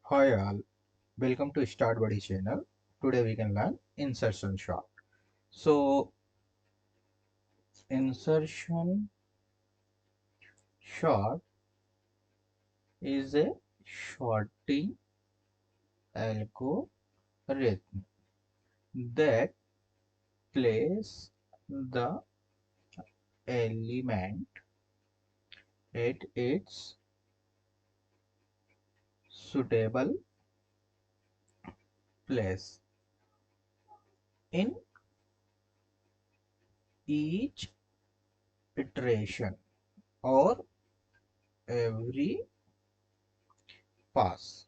Hi all, welcome to Start Buddy channel. Today we can learn insertion sort. So insertion sort is a sorting algorithm that places the element at its suitable place in each iteration or every pass.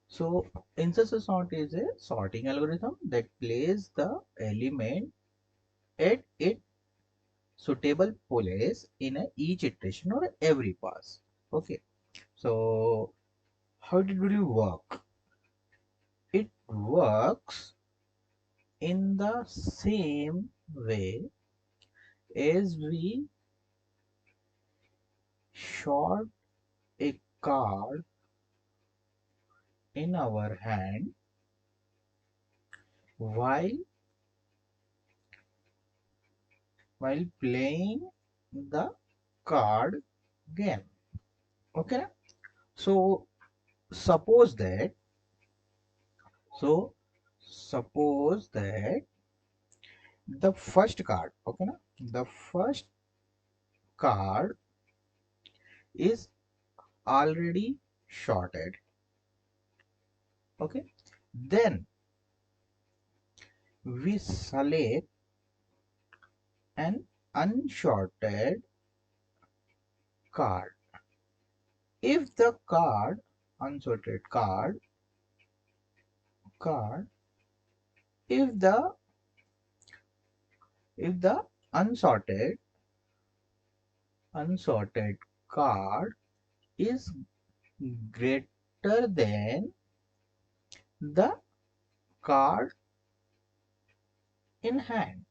So insertion sort is a sorting algorithm that places the element at its suitable place in each iteration or every pass. Okay, so how did it work? It works in the same way as we short a card in our hand while while playing the card game. Okay, so suppose that so suppose that the first card, okay na? The first card is already shorted. Okay, then we select an unshorted card. If the unsorted card, if the if the unsorted card is greater than the card in hand,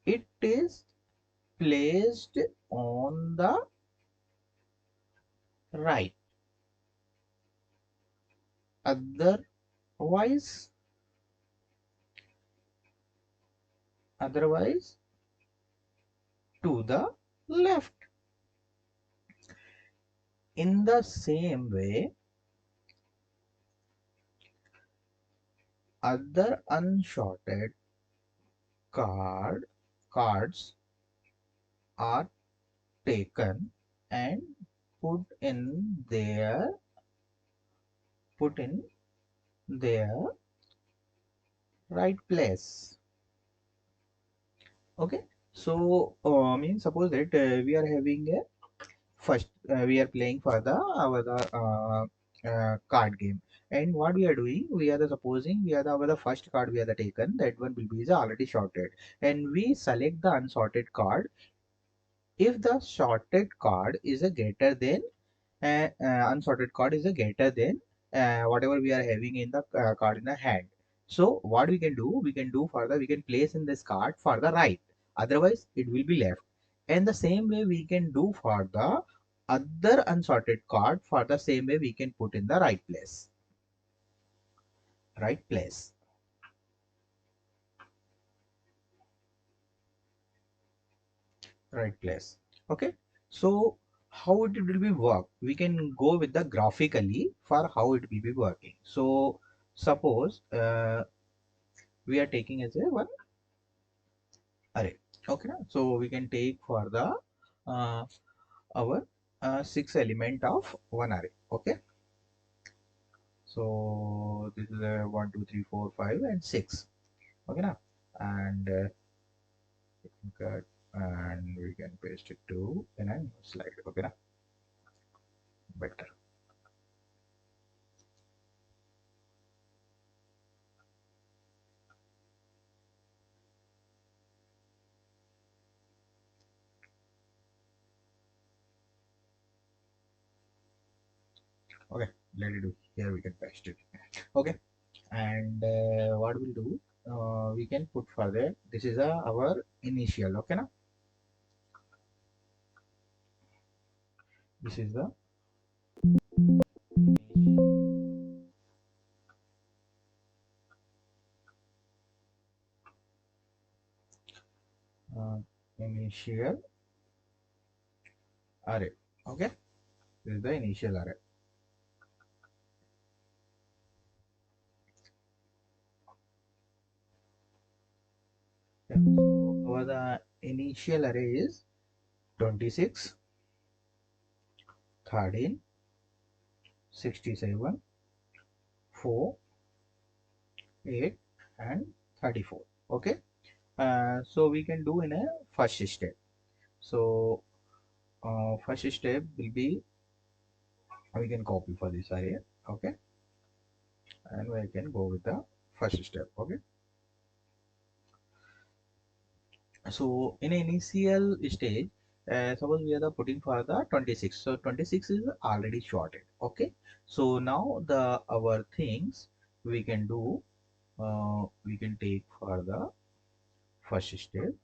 it is placed on the right. Otherwise, otherwise to the left. In the same way, other unshorted card cards are taken and put in their put in their right place. Okay, so means suppose that we are having a first we are playing for the our card game, and what we are doing, we are the supposing we are the first card we are the taken, that one will be the already sorted, and we select the unsorted card. If the sorted card is a greater than unsorted card is a greater than whatever we are having in the card in the hand, so what we can do further, we can place in this card for the right, otherwise it will be left. And the same way we can do for the other unsorted card, for the same way we can put in the right place right place. Okay, so how it will be work, we can go with the graphically for how it will be working. So suppose we are taking as a one array. Okay, so we can take for the uh, our six element of one array. Okay, so this is a 1 2 3 4 5 and 6. Okay now, and we can cut and we can paste it to in a new slide. Okay now, better. Okay, let it do. Here we can paste it. Okay, and what we'll do, we can put further, this is our initial. Okay now, This is the uh, initial array. Okay, this is the initial array. Yeah. So our the initial array is 26, 13, 67, 4, 8, and 34. Okay. So we can do in a first step. So first step will be we can copy for this array. Okay, and we can go with the first step. Okay. So in initial stage, suppose we are the putting for the 26. So 26 is already sorted. Okay. So now the our things we can do. We can take for the first step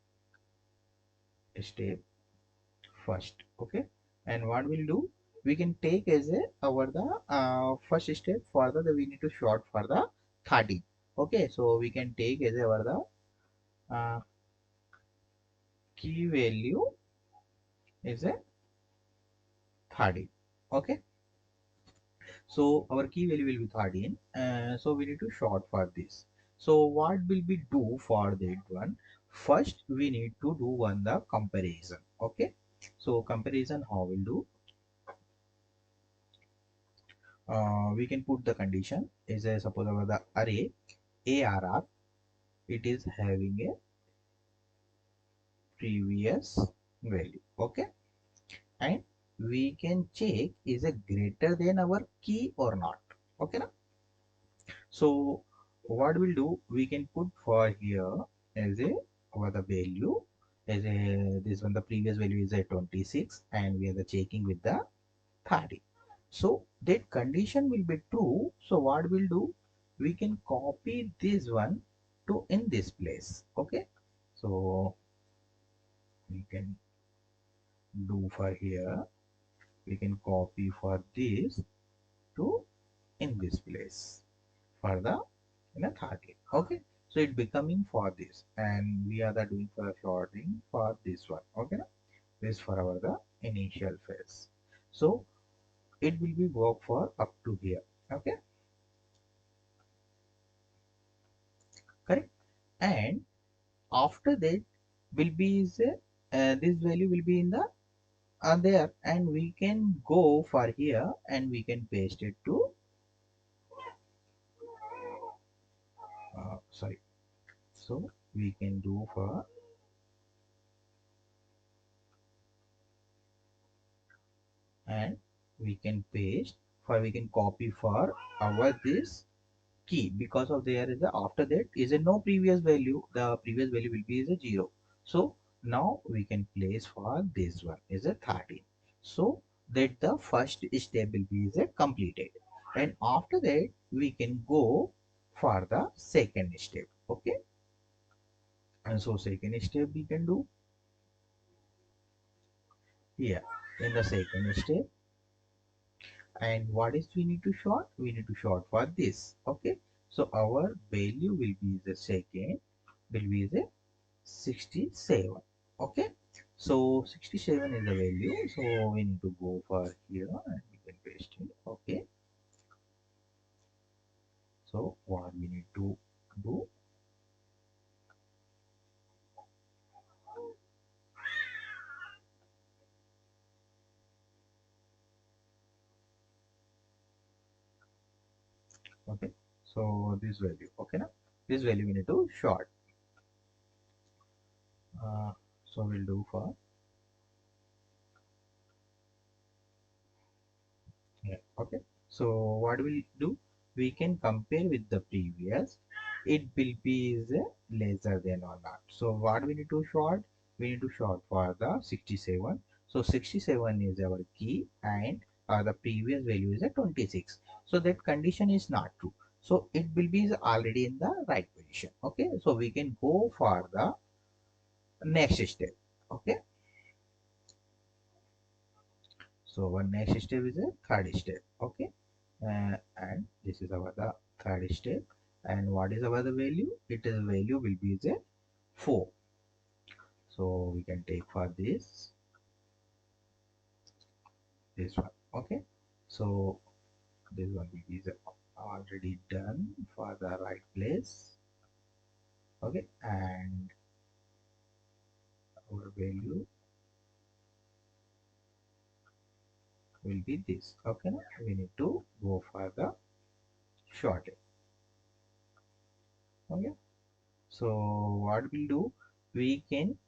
first. Okay. And what we'll do, we can take as a our the first step for the we need to sort for the 30. Okay. So we can take as our the key value is a 30. Okay. So our key value will be 13. So we need to sort for this. So what will we do for that one? First, we need to do one the comparison. Okay. So comparison how we'll do? We can put the condition is a suppose our the array ARR, it is having a previous value. Okay. And we can check is a greater than our key or not. Okay. So what we'll do, we can put for here as a what the value as a this one the previous value is a 26 and we are the checking with the 30. So that condition will be true. So what we'll do, we can copy this one to in this place. Okay. So we can do for here, we can copy for this to in this place for the in a 30. Okay, so it becoming for this and we are the doing for sorting for this one. Okay, this for our the initial phase. So it will be work for up to here. Okay, correct. And after that will be is this value will be in the there and we can go for here and we can paste it to sorry, so we can do for and we can paste for we can copy for our this key because of there is a after that is a no previous value, the previous value will be is a 0. So now we can place for this one is a 13. So that the first step will be is a completed and after that we can go for the second step. Okay, and so second step we can do here in the second step. And what is we need to short, we need to short for this. Okay, so our value will be the second will be the 67. Okay, so 67 is the value, so we need to go for here and we can paste it. Okay, so what we need to do, okay, so this value, okay, now this value we need to short. So we'll do for yeah. Okay, so what we'll do, we can compare with the previous, it will be is lesser than or not. So what we need to short, we need to short for the 67. So 67 is our key and the previous value is a 26. So that condition is not true, so it will be is already in the right position. Okay, so we can go for the next step. Okay, So our next step is a third step. Okay, and this is our the third step. And what is our the value? It is value will be the 4. So we can take for this one. Okay, so this one will be the already done for the right place. Okay, and our value will be this. Okay, now we need to go for the shortage. Okay, so what we'll do, we can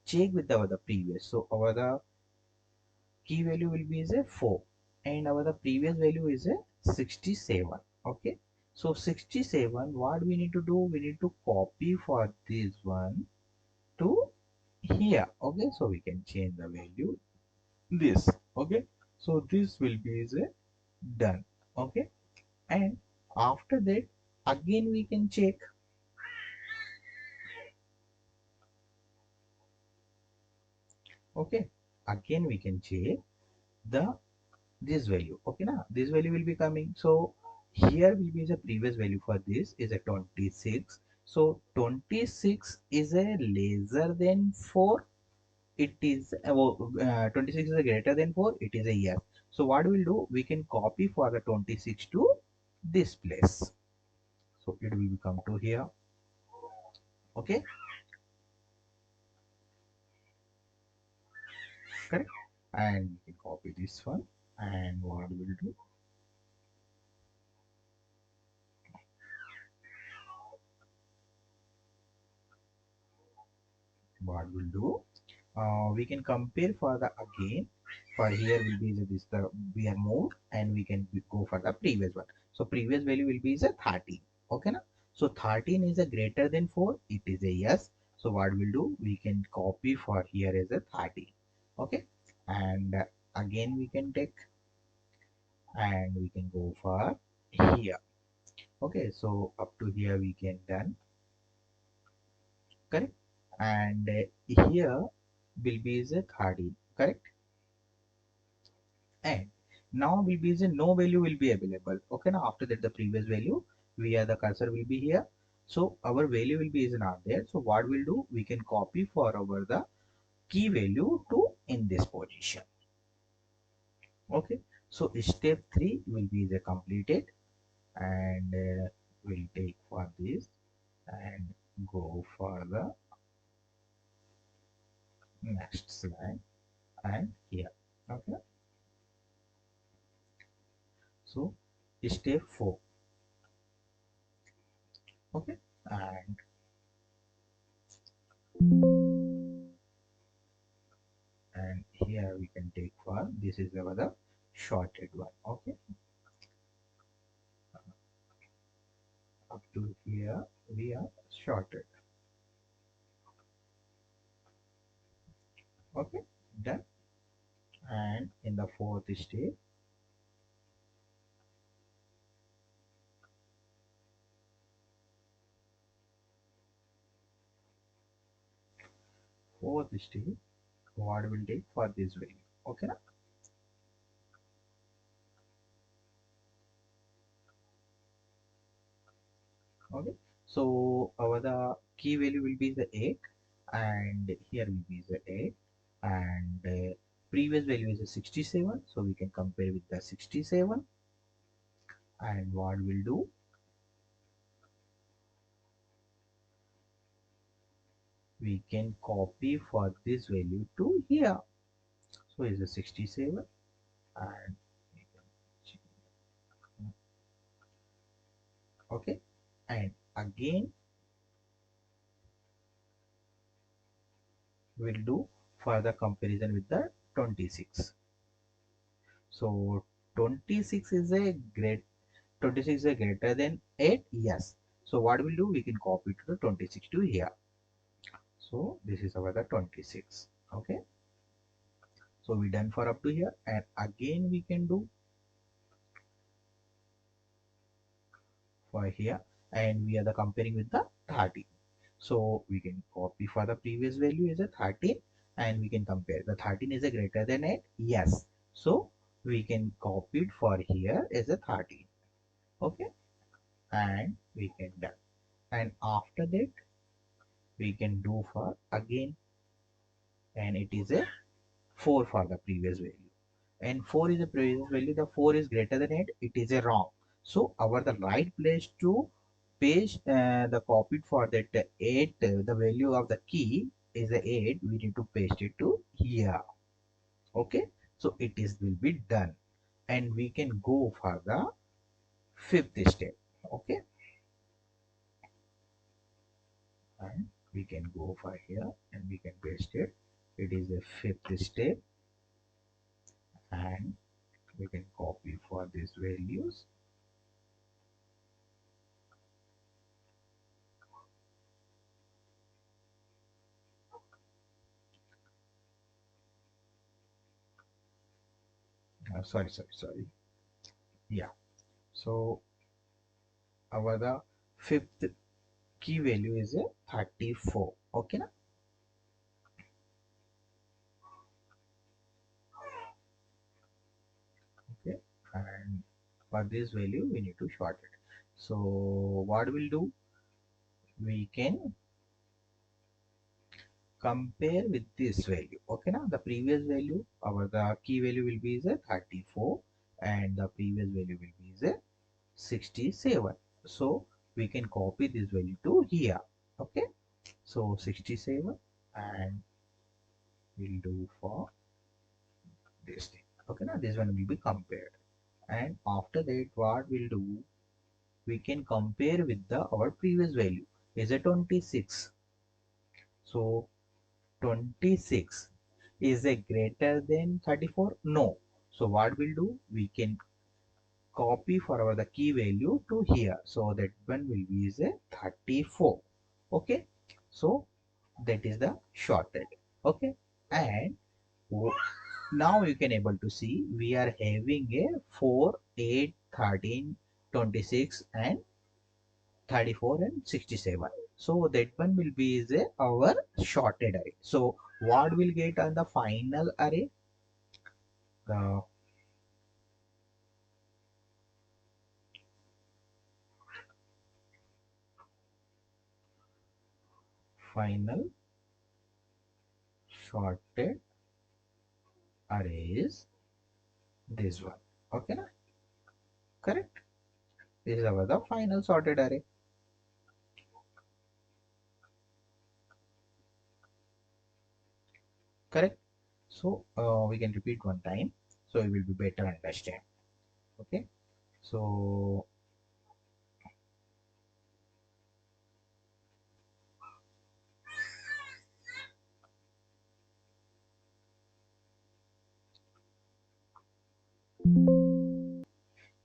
check with our the previous. So our the key value will be is a 4 and our the previous value is a 67. Okay, so 67, what we need to do, we need to copy for this one to here. Okay, so we can change the value this. Okay, so this will be is a done. Okay, and after that again we can check. Okay, again we can check the this value. Okay, now this value will be coming. So here will be the previous value for this is a 26. So 26 is a lesser than 4. It is 26 is a greater than 4. It is a yes. So what we'll do, we can copy for the 26 to this place. So it will come to here. Okay, correct. And we can copy this one. And what we'll do, what we'll do, we can compare for the again. For here will be this the we are moved and we can go for the previous one. So previous value will be is a 13. Okay, na? So 13 is a greater than 4. It is a yes. So what we'll do, we can copy for here as a 13. Okay, and again we can take and we can go for here. Okay, so up to here we can done, correct, and here will be is a 13, correct, and now will be the no value will be available. Okay, now after that the previous value where the cursor will be here, so our value will be is not there. So what we'll do, we can copy for our the key value to in this position. Okay, so step 3 will be the completed, and we'll take for this and go for the next slide and here. Okay, so step 4. Okay, and here we can take for this is our the shorted one. Okay, up to here we are shorted. Okay, done. And in the fourth stage, what will take for this value. Okay, na? Okay, so our the key value will be the 8 and here will be the 8 and previous value is a 67, so we can compare with the 67. And what we'll do, we can copy for this value to here. So is a 67 and okay, and again we'll do further comparison with the 26. So 26 is a great 26 is a greater than 8, yes. So what we'll do, we can copy to the 26 to here. So this is our the 26. Okay, so we done for up to here, and again we can do for here, and we are the comparing with the 30. So we can copy for the previous value is a 13 and we can compare. The 13 is a greater than 8, yes. So we can copy it for here as a 13. Okay, and we can done. And after that we can do for again, and it is a 4 for the previous value, and 4 is the previous value, the 4 is greater than 8, it is a wrong. So our the right place to paste the copied for that 8, the value of the key is the 8, we need to paste it to here. Okay, so it is will be done, and we can go for the fifth step. Okay, and we can go for here and we can paste it. It is the fifth step, and we can copy for these values. Sorry. Yeah. So our the fifth key value is a 34. Okay, na? Okay, and for this value we need to short it. So what we'll do? We can compare with this value. Okay, now the previous value, our the key value will be is a 34, and the previous value will be is a 67. So we can copy this value to here. Okay, so 67, and we'll do for this thing. Okay, now this one will be compared, and after that what we'll do, we can compare with the our previous value is a 26. So 26 is a greater than 34? No. So what we'll do, we can copy for our the key value to here. So that one will be is a 34. Okay, so that is the shorted. Okay, and now you can able to see we are having a 4, 8, 13, 26, and 34 and 67. So that one will be is a, our shorted array. So what will get on the final array? The final shorted array is this one. Okay, na? Correct. This is our the final sorted array. Correct. So we can repeat one time, so it will be better understand. Okay. So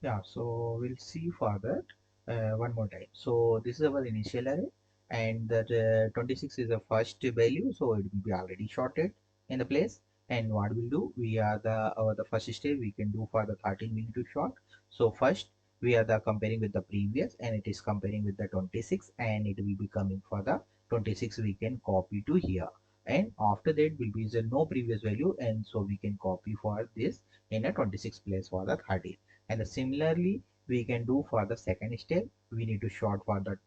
yeah, so we'll see further one more time. So this is our initial array, and that 26 is the first value, so it will be already sorted in the place. And what we'll do, we are the first step we can do for the 13 we need to sort. So first we are the comparing with the previous, and it is comparing with the 26, and it will be coming for the 26 we can copy to here. And after that will be the no previous value, and so we can copy for this in a 26 place for the 13. And similarly we can do for the second step, we need to sort for the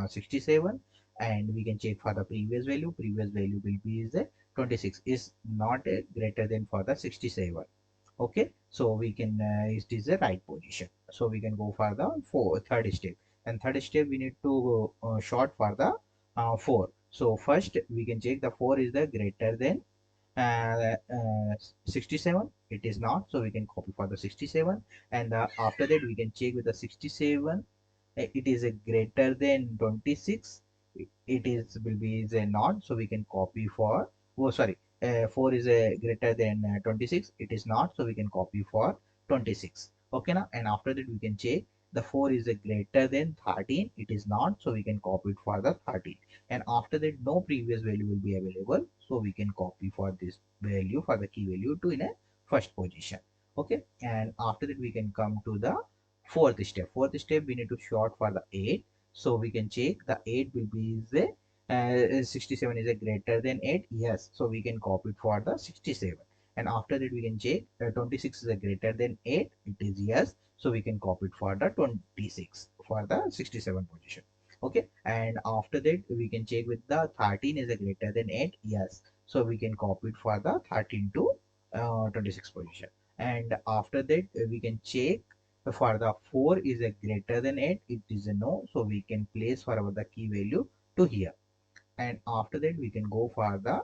67, and we can check for the previous value will be is 26 is not greater than for the 67. Okay, so we can it is the right position, so we can go for the third step. And third step we need to sort for the 4. So first we can check the 4 is the greater than 67. It is not, so we can copy for the 67. And after that we can check with the 67, it is a greater than 26. It is will be is a not, so we can copy for, oh sorry, 4 is a greater than 26, it is not, so we can copy for 26. Okay, now and after that we can check the 4 is a greater than 13, it is not, so we can copy it for the 13. And after that no previous value will be available, so we can copy for this value for the key value to in a first position. Okay, and after that we can come to the fourth step we need to sort for the 8. So we can check the 8 will be the 67 is a greater than 8, yes, so we can copy it for the 67. and after that we can check 26 is a greater than 8, it is yes, so we can copy it for the 26 for the 67 position. Okay, and after that we can check with the 13 is a greater than 8, yes, so we can copy it for the 13 to 26 position. And after that we can check for the 4 is a greater than 8, it is a no, so we can place for our the key value to here. And after that we can go for the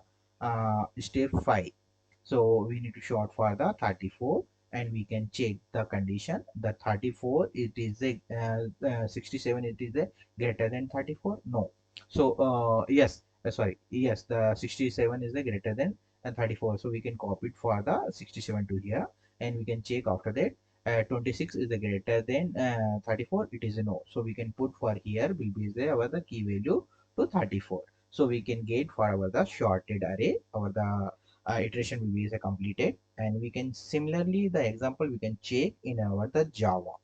step 5. So we need to short for the 34, and we can check the condition. The 34 it is a 67 it is a greater than 34, no, so yes, sorry, yes, the 67 is a greater than 34, so we can copy it for the 67 to here, and we can check after that 26 is a greater than 34, it is a no, so we can put for here will be the key value to 34, so we can get for our the shorted array, our the iteration will be completed. And we can similarly the example we can check in our the Java.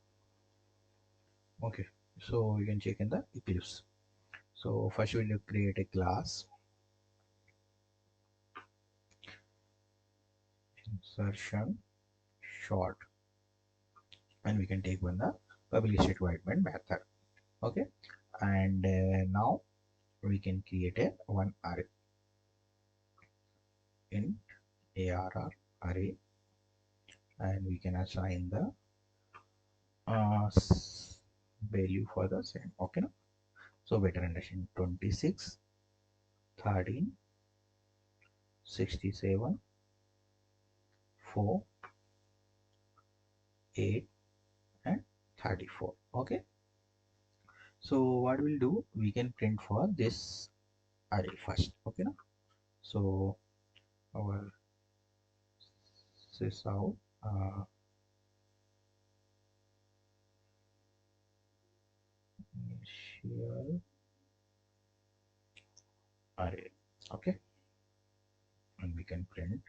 Okay, so we can check in the Eclipse. So first we will create a class, insertion short, and we can take one the public statement method. Okay, and now we can create a one array in arr array, and we can assign the value for the same. Okay, no? So better understand 26, 13, 67, 4, 8, and 34. Okay, so what we'll do, we can print for this array first. Okay, no? So our sys out initial array. Okay, and we can print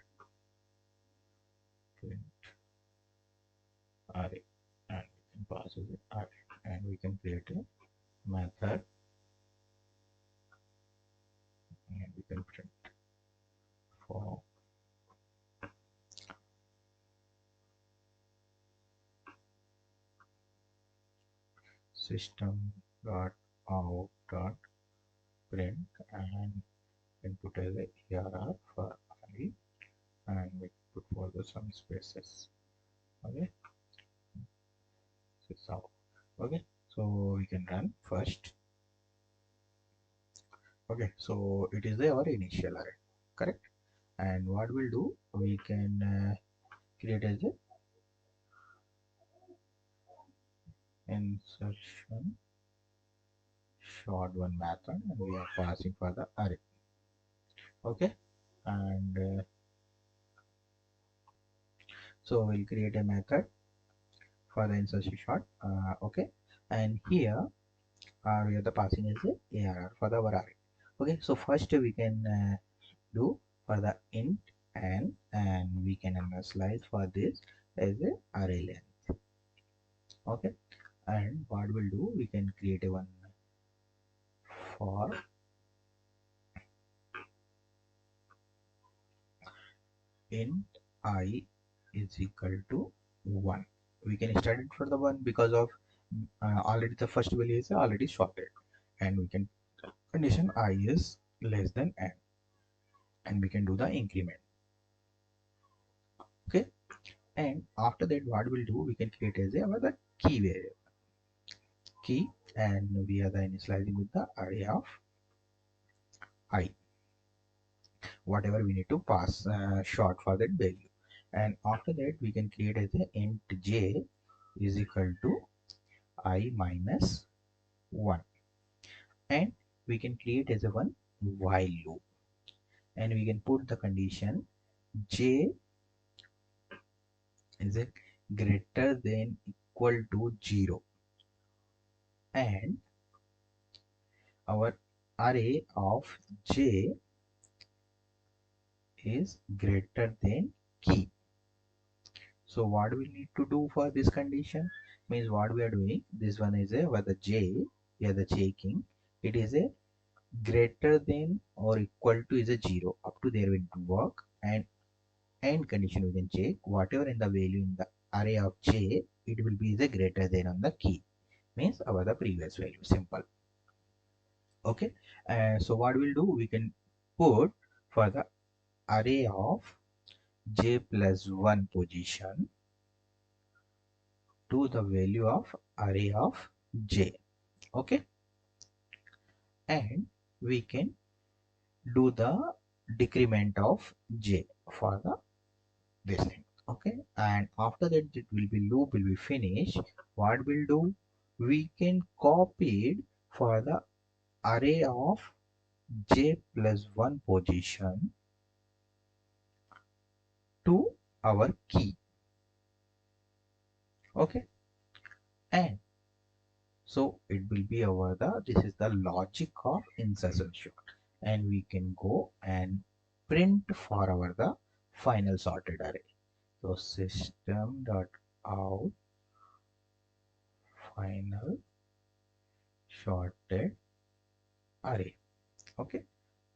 array, and we can pass it array, and we can create a method, and we can print for system dot out dot print, and input as a arr for array, and we put for the some spaces. Okay, so okay, so we can run first. Okay, so it is our initial array, correct? And what we'll do, we can create as a insertion short one method, and we are passing for the array. Okay, and so we'll create a method for the insertion short. Okay, and here we are the passing is a arr for the our array. Okay, so first we can do for the int n, and we can initialize for this as a array length. Okay, and what we'll do, we can create a one for int I is equal to 1. We can start it for the 1 because of already the first value is already sorted, and we can condition I is less than n, and we can do the increment. Okay, and after that what we'll do, we can create as a the key variable key, and we are the initializing with the array of I, whatever we need to pass short for that value. And after that we can create as a int j is equal to I minus 1, and we can create as a one while loop, and we can put the condition j is a greater than equal to 0, and our array of j is greater than key. So what we need to do for this condition, means what we are doing, this one is a where the j, we are the checking it is a greater than or equal to is a 0, up to there will work, and and condition we can check whatever in the value in the array of j, it will be the greater than on the key, means our the previous value. Simple. Okay. So what we'll do, we can put for the array of j plus 1 position to the value of array of j. Okay. And we can do the decrement of j for the this thing. Okay. And after that it will be loop will be finished. What we'll do, we can copy it for the array of j plus 1 position to our key. Okay. And so it will be our this is the logic of insertion sort, and we can go and print for our the final sorted array. So system dot out final sorted array. Okay.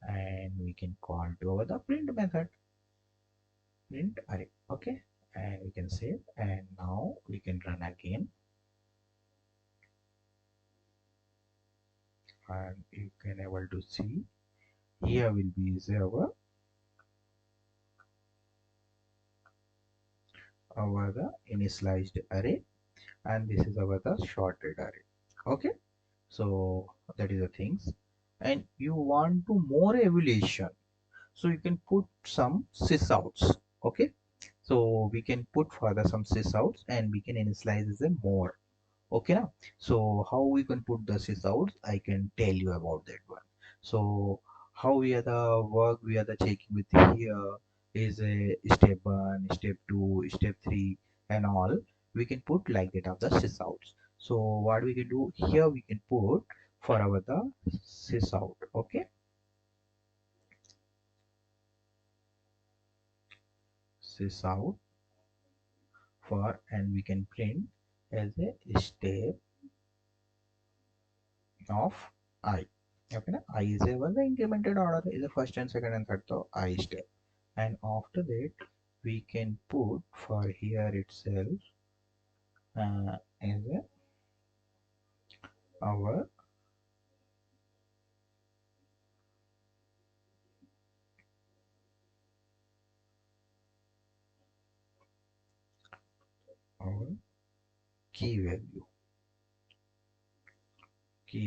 And we can call to our the print method, print array. Okay. And we can save, and now we can run again, and you can able to see here will be our the initialized array, and this is our the sorted array. Okay. So that is the things. And you want to more evaluation, so you can put some sysouts. Okay. So we can put further some sysouts, and we can initialize them more. Okay now. So how we can put the sysouts, I can tell you about that one. So how we are the work, we are the checking with here is a step 1, step 2, step 3 and all. We can put like that of the sysouts. So what we can do here, we can put for our the sysout. Okay. Sysout for, and we can print as a step of I. Okay, na? I is a one, the incremented order is the first and second and third, so I step. And after that, we can put for here itself as a, our our key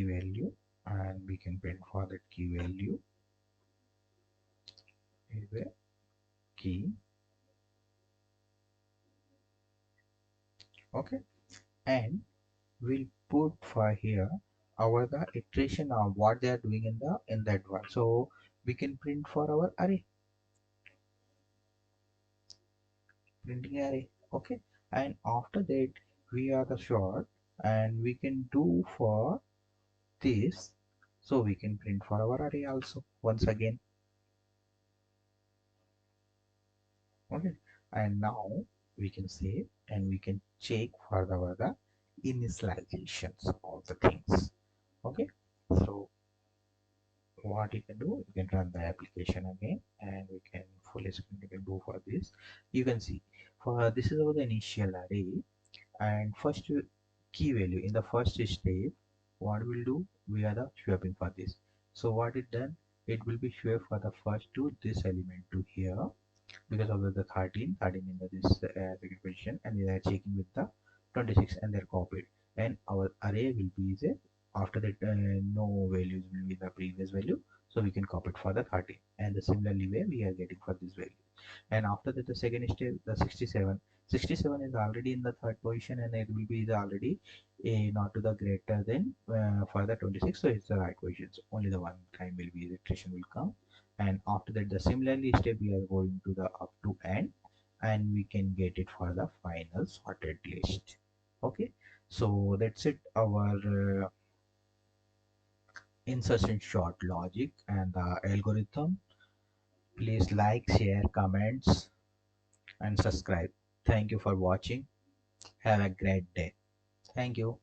value, and we can print for that key value is a key. Okay, and we'll put for here our the iteration of what they are doing in the in that one. So we can print for our array, printing array. Okay. And after that, we are the short, and we can do for this, so we can print for our array also once again. Okay. And now we can save, and we can check for the initializations of the things. Okay. So what you can do, you can run the application again, and we can fully screen you can do for this. You can see for this is our the initial array, and first key value in the first step. What we'll do, we are the swapping for this. So what it done, it will be swapped for the first to this element to here, because of the 13 in the this second position, and we are checking with the 26, and they're copied, and our array will be the after that no values will be the previous value, so we can copy it for the 13, and the similarly way we are getting for this value. And after that, the second step, the 67 is already in the third position, and it will be the already a not to the greater than for the 26, so it's the right position. So only the one time will be the iteration will come. And after that, the similarly step we are going to the up to end, and we can get it for the final sorted list. Okay. So that's it, our insertion short logic and the algorithm. Please like, share, comments and subscribe. Thank you for watching. Have a great day. Thank you.